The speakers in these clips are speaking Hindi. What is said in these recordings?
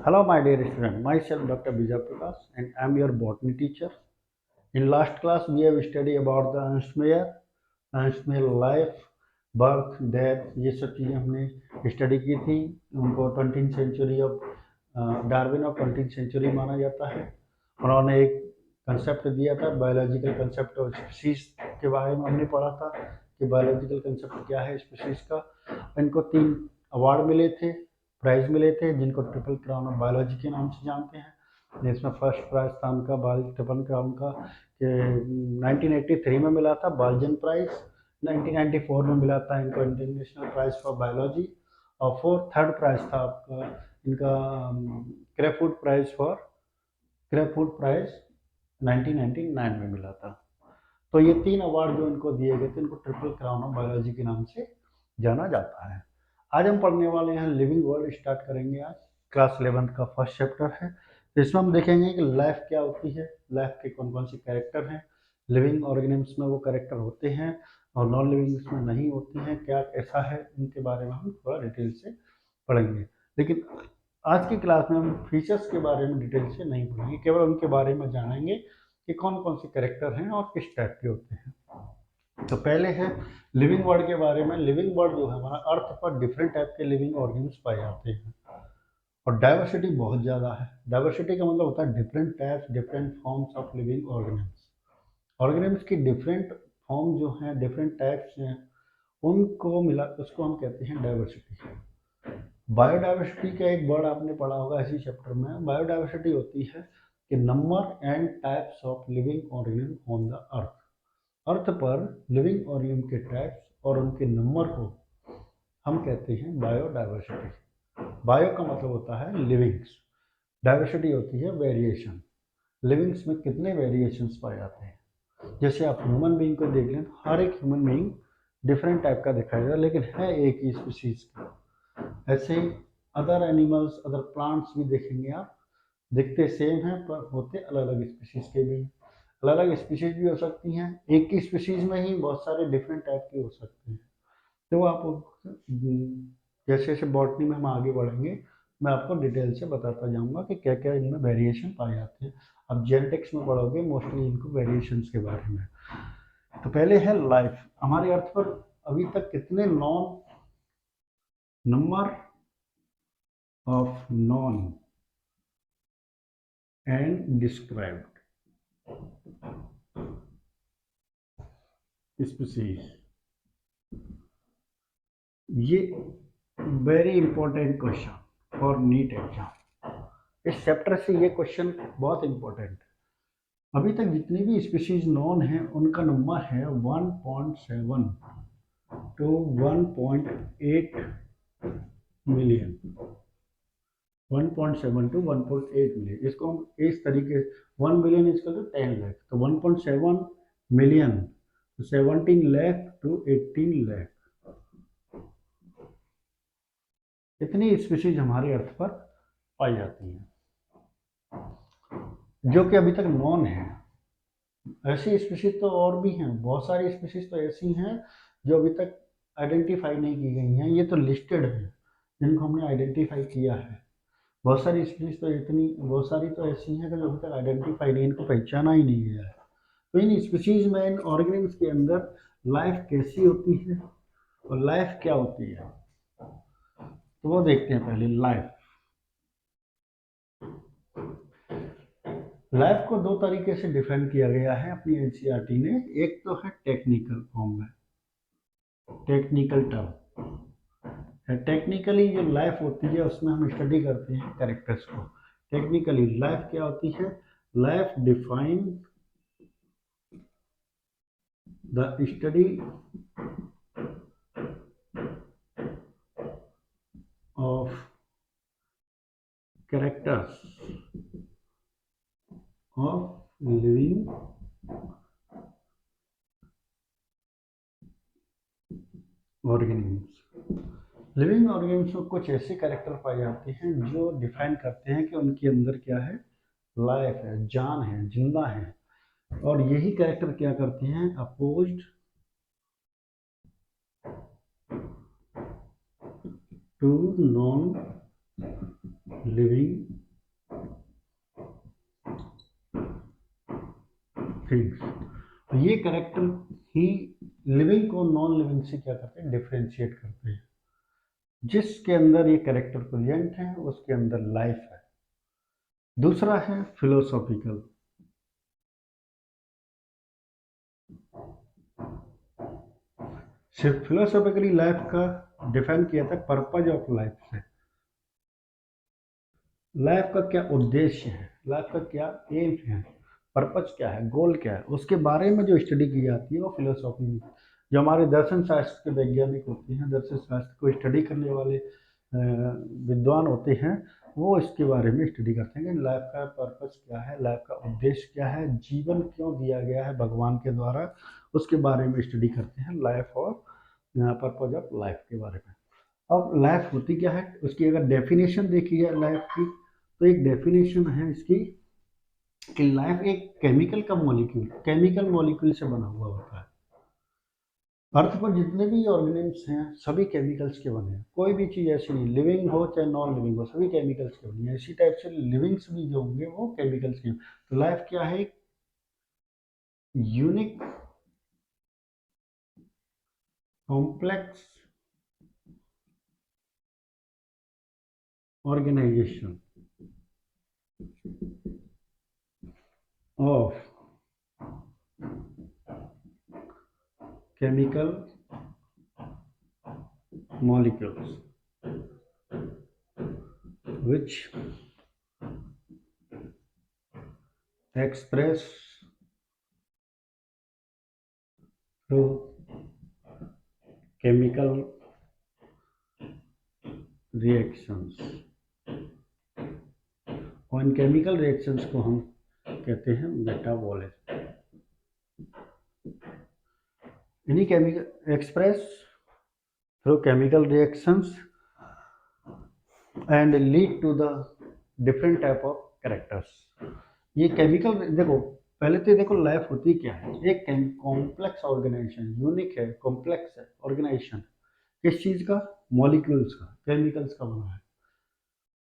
Hello, my dear student. Myself, Dr. Bijay Prakash, and I am your botany teacher. In last class, we have studied about the Ernst Mayr life, birth, death. ये सब चीज़ें हमने स्टडी की थी. उनको 20th century of Darwin of 20th century माना जाता है. उन्होंने एक कंसेप्ट दिया था, बायोलॉजिकल कंसेप्ट ऑफ स्पीसीज के बारे में हमने पढ़ा था कि बायोलॉजिकल कंसेप्ट क्या है स्पीसीज का. इनको 3 अवार्ड मिले थे, प्राइज मिले थे, जिनको ट्रिपल क्राउन ऑफ बायोलॉजी के नाम से जानते हैं. जिसमें फर्स्ट प्राइज था उनका ट्रिपल क्राउन का कि 1983 में मिला था बाल्जन प्राइज, 1994 में मिला था इनको इंटरनेशनल प्राइज फॉर बायोलॉजी, और थर्ड प्राइज था आपका इनका क्रेफूड प्राइज 1999 में मिला था. तो ये 3 अवार्ड जो इनको दिए गए थे, इनको ट्रिपल क्राउन ऑफ बायोलॉजी के नाम से जाना जाता है. आज हम पढ़ने वाले हैं लिविंग वर्ल्ड. स्टार्ट करेंगे आज. क्लास 11th का फर्स्ट चैप्टर है. तो इसमें हम देखेंगे कि लाइफ क्या होती है, लाइफ के कौन कौन से कैरेक्टर हैं, लिविंग ऑर्गेनिम्स में वो कैरेक्टर होते हैं और नॉन लिविंग्स में नहीं होती हैं, क्या ऐसा है, इनके बारे में हम थोड़ा डिटेल से पढ़ेंगे. लेकिन आज की क्लास में हम फीचर्स के बारे में डिटेल से नहीं पढ़ेंगे, केवल उनके बारे में जानेंगे कि कौन कौन से कैरेक्टर हैं और किस टाइप के होते हैं. तो पहले है लिविंग वर्ल्ड के बारे में. लिविंग वर्ल्ड जो है हमारा अर्थ पर डिफरेंट टाइप के लिविंग ऑर्गेनिम्स पाए जाते हैं और डाइवर्सिटी बहुत ज़्यादा है. डाइवर्सिटी का मतलब होता है different types, different forms of living organisms. Organisms की डिफरेंट फॉर्म जो हैं, डिफरेंट टाइप्स हैं, उनको मिला उसको हम कहते हैं डाइवर्सिटी. बायोडाइवर्सिटी का एक वर्ड आपने पढ़ा होगा इसी चैप्टर में. बायोडाइवर्सिटी होती है कि number and types of living organism on the earth. Earth पर लिविंग ऑर्गेनिज्म के टाइप्स और उनके नंबर को हम कहते हैं बायोडाइवर्सिटी. बायो का मतलब होता है लिविंग्स, डाइवर्सिटी होती है वेरिएशन. लिविंग्स में कितने वेरिएशंस पाए जाते हैं. जैसे आप ह्यूमन बीइंग को देख लें, हर एक ह्यूमन बीइंग डिफरेंट टाइप का दिखाई देता है, लेकिन है एक ही स्पीसीज का. ऐसे ही अदर एनिमल्स, अदर प्लांट्स भी देखेंगे आप, दिखते सेम हैं पर होते अलग अलग स्पीसीज के भी. अलग अलग स्पीसीज भी हो सकती हैं, एक ही स्पीसीज में ही बहुत सारे डिफरेंट टाइप के हो सकते हैं. तो आप जैसे जैसे बॉटनी में हम आगे बढ़ेंगे, मैं आपको डिटेल से बताता जाऊंगा कि क्या क्या इनमें वेरिएशन पाए जाते हैं. अब जेनेटिक्स में पढ़ोगे मोस्टली इनको वेरिएशंस के बारे में. तो पहले है लाइफ. हमारे अर्थ पर अभी तक कितने number of known and described species. ये very important question for NEET exam. इस चैप्टर से ये क्वेश्चन बहुत इंपॉर्टेंट. अभी तक जितनी भी स्पीसीज नॉन है उनका नंबर है 1.7 to 1.8 मिलियन. 1.7 to 1.8 million. इसको हम इस तरीके 1 मिलियन इसका तो 10 लाख, तो 1.7 मिलियन, 17 लाख to 18 लाख. इतनी स्पीसीज हमारे अर्थ पर पाई जाती हैं जो कि अभी तक नॉन है. ऐसी स्पीसीज तो और भी हैं, बहुत सारी स्पीसीज तो ऐसी हैं जो अभी तक आइडेंटिफाई नहीं की गई हैं. ये तो लिस्टेड है जिनको हमने आइडेंटिफाई किया है. बहुत सारी स्पीसीज तो बहुत सारी तो ऐसी हैं जो अभी तक आइडेंटिफाई नहीं, इनको पहचाना ही नहीं गया है. तो इन स्पीसीज में, इन ऑर्गेनिम्स के अंदर लाइफ कैसी होती है और लाइफ क्या होती है, तो वो देखते हैं. पहले लाइफ. लाइफ को 2 तरीके से डिफाइन किया गया है अपनी एनसीईआरटी ने. एक तो है टेक्निकल फॉर्म में, टेक्निकल टर्म. टेक्निकली जो लाइफ होती है उसमें हम स्टडी करते हैं कैरेक्टर्स को. टेक्निकली लाइफ क्या होती है. Life define the study of characters of living organisms. Living organisms में कुछ ऐसे कैरेक्टर पाए जाते हैं जो डिफाइन करते हैं कि उनके अंदर क्या है, लाइफ है, जान है, जिंदा है. और यही कैरेक्टर क्या करते हैं, opposed to non living things. तो ये कैरेक्टर ही लिविंग को नॉन लिविंग से क्या करते हैं, डिफ्रेंशिएट करते हैं। जिसके अंदर ये कैरेक्टर प्रेजेंट है उसके अंदर लाइफ है। दूसरा है फिलोसॉफिकल। सिर्फ फिलोसॉफिकली लाइफ का डिफाइन किया था पर्पज ऑफ लाइफ से। लाइफ का क्या उद्देश्य है, लाइफ का क्या एम है, पर्पज क्या है, गोल क्या है, उसके बारे में जो स्टडी की जाती है वो फिलोसॉफी में। जो हमारे दर्शन शास्त्र के वैज्ञानिक होते हैं, दर्शन शास्त्र को स्टडी करने वाले विद्वान होते हैं, वो इसके बारे में स्टडी करते हैं कि लाइफ का पर्पज क्या है, लाइफ का उद्देश्य क्या है, जीवन क्यों दिया गया है भगवान के द्वारा, उसके बारे में स्टडी करते हैं, लाइफ और पर्पज ऑफ लाइफ के बारे में। अब लाइफ होती क्या है, उसकी अगर डेफिनेशन देखी जाए लाइफ की, तो एक डेफिनेशन है इसकी कि लाइफ एक केमिकल का मॉलिक्यूल, केमिकल मॉलिक्यूल से बना हुआ होता है। अर्थ पर जितने भी ऑर्गेनिम्स हैं सभी केमिकल्स के बने हैं। कोई भी चीज़ ऐसी नहीं, लिविंग हो चाहे नॉन लिविंग हो, सभी केमिकल्स के बनी है। इसी टाइप से लिविंग्स भी जो होंगे वो केमिकल्स के। तो लाइफ क्या है, एक unique complex organization of chemical molecules which express through chemical reactions। और इन केमिकल रिएक्शंस को हम कहते हैं मेटाबॉलिज्म। इन्हीं chemical express through chemical reactions and lead to the different type of characters. ये केमिकल देखो, पहले तो देखो लाइफ होती क्या है, एक कॉम्प्लेक्स ऑर्गेनाइजेशन, यूनिक है, कॉम्प्लेक्स है ऑर्गेनाइजेशन। किस चीज़ का, मॉलिक्यूल्स का, केमिकल्स का बना है।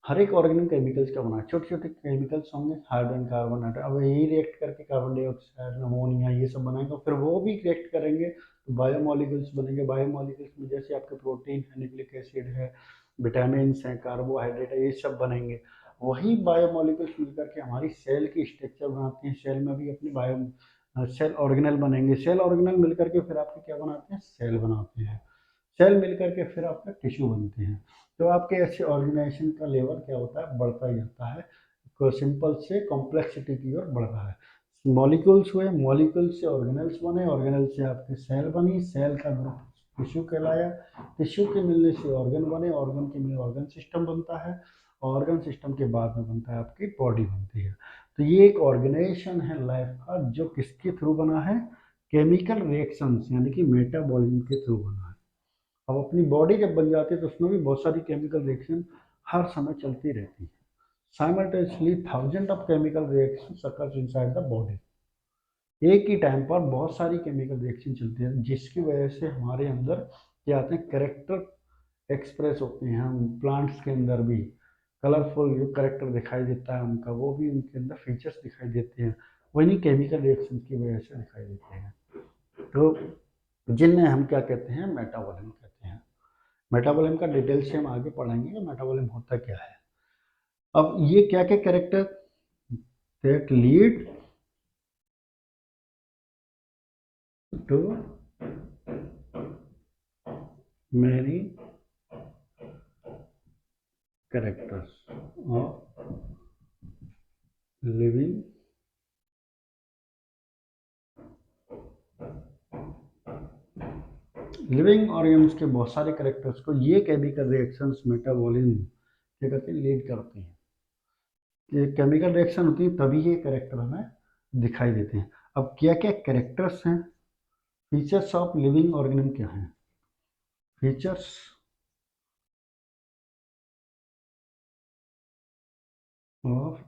हर एक ऑर्गेनिक केमिकल्स का बना है। छोटे छोटे केमिकल्स होंगे, हाइड्रोजन, कार्बन, नाइट्रोजन, अब यही रिएक्ट करके कार्बन डाइऑक्साइड, अमोनिया, ये सब बनाएंगे, फिर वो भी रिएक्ट करेंगे तो बायोमोलिक्यूल्स बनेंगे। बायोमोलिक्यूल्स में जैसे आपके प्रोटीन है, न्यूक्लिक एसिड है, विटामिन हैं, कार्बोहाइड्रेट है, ये सब बनेंगे। वही बायोमोलिक्यूल्स मिलकर के हमारी सेल की स्ट्रक्चर बनाते हैं। सेल में भी अपनी बायो सेल ऑर्गेनल बनेंगे। सेल ऑर्गेनल मिलकर के फिर आपके क्या बनाते हैं, सेल बनाते हैं। सेल मिलकर के फिर आपका टिश्यू बनते हैं। तो आपके ऐसे ऑर्गेनाइजेशन का लेवल क्या होता है, बढ़ता ही जाता है। सिंपल से कॉम्प्लेक्सिटी की ओर बढ़ रहा है। मॉलिक्यूल्स हुए, मॉलिक्यूल से ऑर्गेनल्स बने, ऑर्गेनल से आपके सेल बनी, सेल का ग्रुप टिश्यू कहलाया, टिश्यू के मिलने से ऑर्गन बने, ऑर्गन के मिलने ऑर्गन सिस्टम बनता है, ऑर्गन सिस्टम के बाद में बनता है आपकी बॉडी बनती है। तो ये एक ऑर्गेनाइजेशन है लाइफ का, जो किसके थ्रू बना है, केमिकल रिएक्शंस यानी कि मेटाबॉलिज्म के थ्रू बना है। अब अपनी बॉडी जब बन जाती है तो उसमें भी बहुत सारी केमिकल रिएक्शन हर समय चलती रहती है। Simultaneously thousand of chemical reaction occurs inside the body. एक ही टाइम पर बहुत सारी केमिकल रिएक्शन चलती है, जिसकी वजह से हमारे अंदर क्या आते हैं, करेक्टर एक्सप्रेस होते हैं। हम प्लांट्स के अंदर भी कलरफुल जो करेक्टर दिखाई देता है उनका, वो भी उनके अंदर फीचर्स दिखाई देते हैं, वही केमिकल रिएक्शन की वजह से दिखाई देते हैं। तो जिनमें हम क्या कहते हैं, मेटाबॉलिज्म कहते हैं। मेटाबॉलिज्म का डिटेल से हम आगे पढ़ेंगे कि मेटाबॉलिज्म होता क्या है। अब ये क्या क्या character that lead to many characters of living living organs के बहुत सारे कैरेक्टर्स को ये केमिकल रिएक्शंस मेटाबॉलिज्म क्या करते हैं, लीड करते हैं। ये केमिकल रिएक्शन होती है तभी ये कैरेक्टर हमें दिखाई देते हैं। अब क्या क्या कैरेक्टर्स हैं, फीचर्स ऑफ लिविंग ऑर्गेनिज्म क्या हैं, फीचर्स ऑफ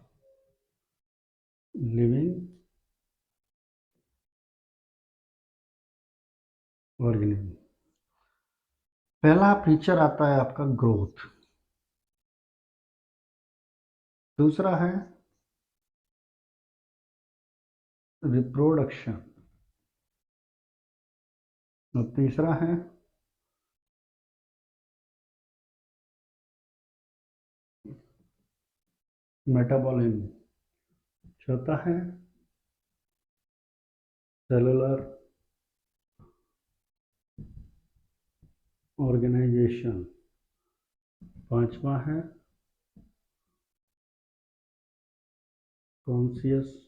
लिविंग ऑर्गेनिज्म। पहला फीचर आता है आपका ग्रोथ। दूसरा है रिप्रोडक्शन, और तीसरा है मेटाबॉलिज्म, चौथा है सेलुलर ऑर्गेनाइजेशन, पांचवा है कॉन्शियसनेस,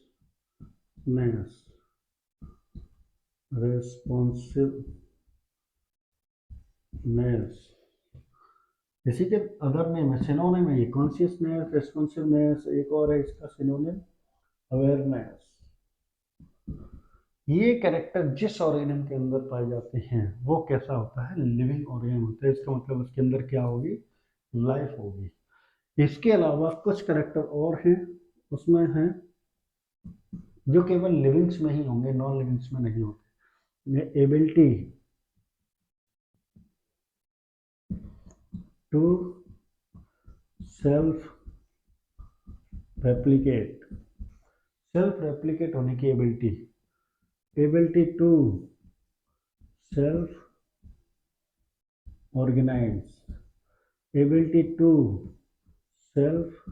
रेस्पॉन्सिवनेस, इसी के अदर नेम है, सिनोनिम है ये, कॉन्शियसनेस, रेस्पॉन्सिवनेस, एक और है इसका सिनोनिम अवेयरनेस। ये कैरेक्टर जिस ऑर्गेनिज्म के अंदर पाए जाते हैं वो कैसा होता है, लिविंग ऑर्गेनिज्म होता है। इसका मतलब उसके अंदर क्या होगी, लाइफ होगी। इसके अलावा कुछ कैरेक्टर और हैं, उसमें हैं जो केवल लिविंग्स में ही होंगे, नॉन लिविंग्स में नहीं होते। Ability to self replicate, self replicate होने की ability, ability to self organize, ability to self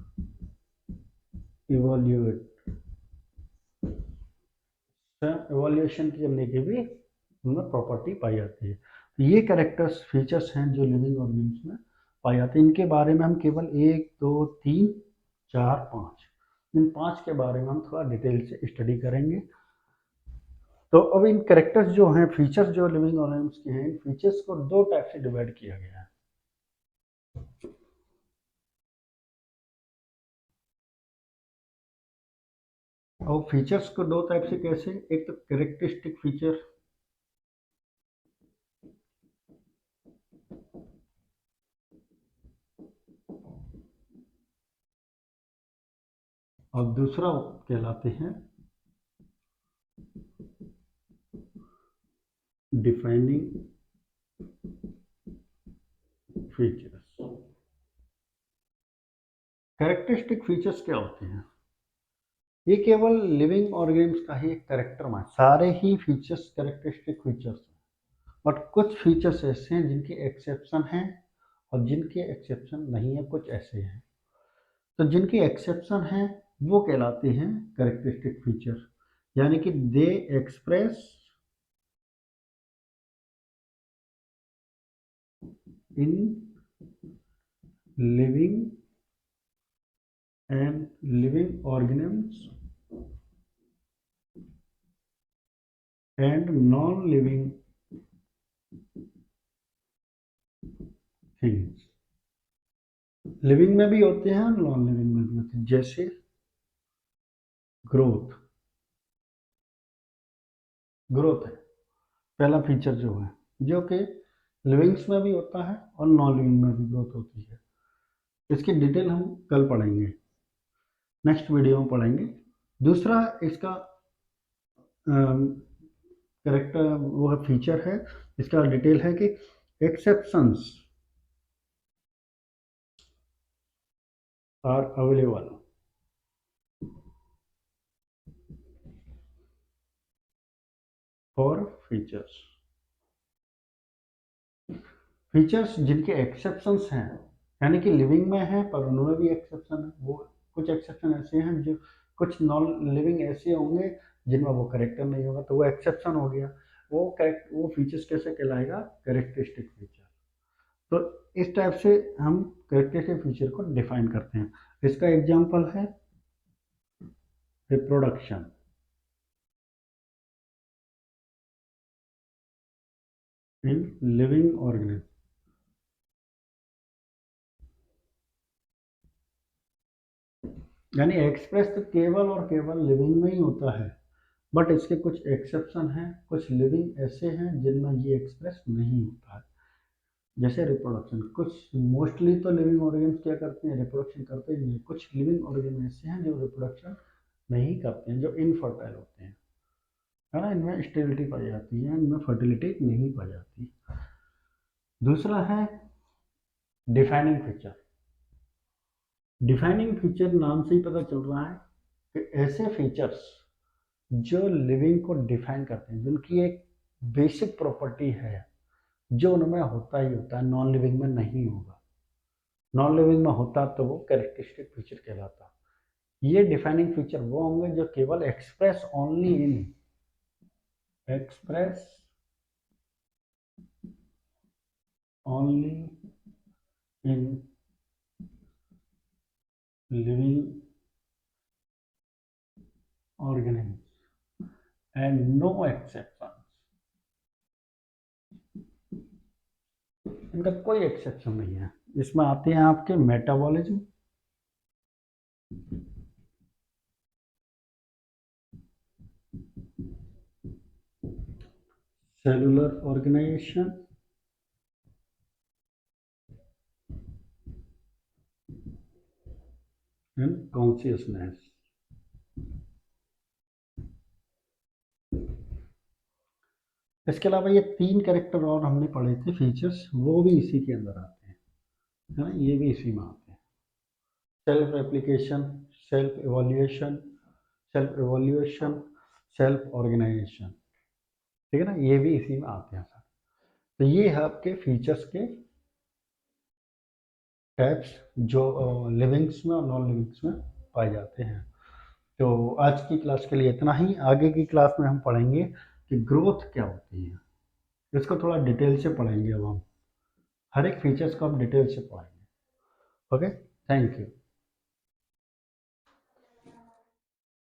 evolute, evolution करने की भी उनमें प्रॉपर्टी पाई जाती है। तो ये कैरेक्टर्स फीचर्स हैं जो लिविंग ऑर्गेनिज्म में पाए जाते हैं। इनके बारे में हम केवल 1 2 3 4 5, इन 5 के बारे में हम थोड़ा डिटेल से स्टडी करेंगे। तो अब इन कैरेक्टर्स जो हैं, फीचर्स जो लिविंग ऑर्गेनिज्म के हैं, इन फीचर्स को 2 टाइप से डिवाइड किया गया है। और फीचर्स को 2 टाइप से कैसे, एक तो कैरेक्टरिस्टिक फीचर, और दूसरा कहलाते हैं डिफाइनिंग फीचर्स। कैरेक्टरिस्टिक फीचर्स क्या होते हैं, ये केवल लिविंग ऑर्गेनिज्म का ही एक कैरेक्टर है, सारे ही फीचर्स कैरेक्टरिस्टिक फीचर्स हैं, बट कुछ फीचर्स ऐसे हैं जिनके एक्सेप्शन हैं और जिनके एक्सेप्शन नहीं है, कुछ ऐसे हैं। तो जिनके एक्सेप्शन हैं वो कहलाते हैं कैरेक्टरिस्टिक फीचर, यानी कि they express in living and living organisms and non-living things, living में भी होते हैं और नॉन लिविंग में भी होते हैं। जैसे ग्रोथ, ग्रोथ है पहला फीचर जो है, जो कि लिविंग्स में भी होता है और नॉन लिविंग में भी ग्रोथ होती है। इसकी डिटेल हम कल पढ़ेंगे, नेक्स्ट वीडियो में पढ़ेंगे। दूसरा इसका करेक्टर वो है, फीचर है, इसका डिटेल है कि exceptions are available for features. Features जिनके एक्सेप्शंस हैं, यानी कि लिविंग में है पर उनमें भी एक्सेप्शन है, वो कुछ एक्सेप्शन ऐसे हैं, जो कुछ नॉन लिविंग ऐसे होंगे जिनमें वो करेक्टर नहीं होगा, तो वो एक्सेप्शन हो गया। वो फीचर्स कैसे कहलाएगा, कैरेक्टरिस्टिक फीचर। तो इस टाइप से हम कैरेक्टरिस्टिक फीचर को डिफाइन करते हैं। इसका एग्जांपल है रिप्रोडक्शन, इन लिविंग ऑर्गेनिज्म, यानी एक्सप्रेस तो केवल और केवल लिविंग में ही होता है, बट इसके कुछ एक्सेप्शन हैं, कुछ लिविंग ऐसे हैं जिनमें ये एक्सप्रेस नहीं होता है। जैसे रिप्रोडक्शन, कुछ मोस्टली तो लिविंग ऑर्गेन्स क्या करते हैं, रिप्रोडक्शन करते ही नहीं। कुछ लिविंग ऑर्गेन ऐसे हैं जो रिप्रोडक्शन नहीं करते हैं, जो इनफर्टाइल होते हैं, है ना, इनमें स्टेबिलिटी पाई जाती है, इनमें फर्टिलिटी नहीं पाई जाती। दूसरा है डिफाइनिंग फीचर, डिफाइनिंग फीचर नाम से ही पता चल रहा है कि ऐसे फीचर्स जो लिविंग को डिफाइन करते हैं, जिनकी एक बेसिक प्रॉपर्टी है जो उनमें होता ही होता है, नॉन लिविंग में नहीं होगा। नॉन लिविंग में होता तो वो कैरेक्टरिस्टिक फीचर कहलाता। ये डिफाइनिंग फीचर वो होंगे जो केवल express only in living organisms and no exceptions। इनका कोई एक्सेप्शन नहीं है। इसमें आते हैं आपके metabolism, cellular organization, and consciousness. इसके अलावा ये 3 कैरेक्टर और हमने पढ़े थे फीचर्स, वो भी इसी के अंदर आते हैं, है ना, ये भी इसी में आते हैं। Self application, self evolution, self organization, ठीक है ना, ये भी इसी में आते हैं सर। तो ये है आपके फीचर्स के टाइप्स जो लिविंग्स में और नॉन लिविंग्स में पाए जाते हैं। तो आज की क्लास के लिए इतना ही। आगे की क्लास में हम पढ़ेंगे कि ग्रोथ क्या होती है, इसको थोड़ा डिटेल से पढ़ेंगे। अब हम हर एक फीचर्स को हम डिटेल से पढ़ेंगे। Okay, thank you.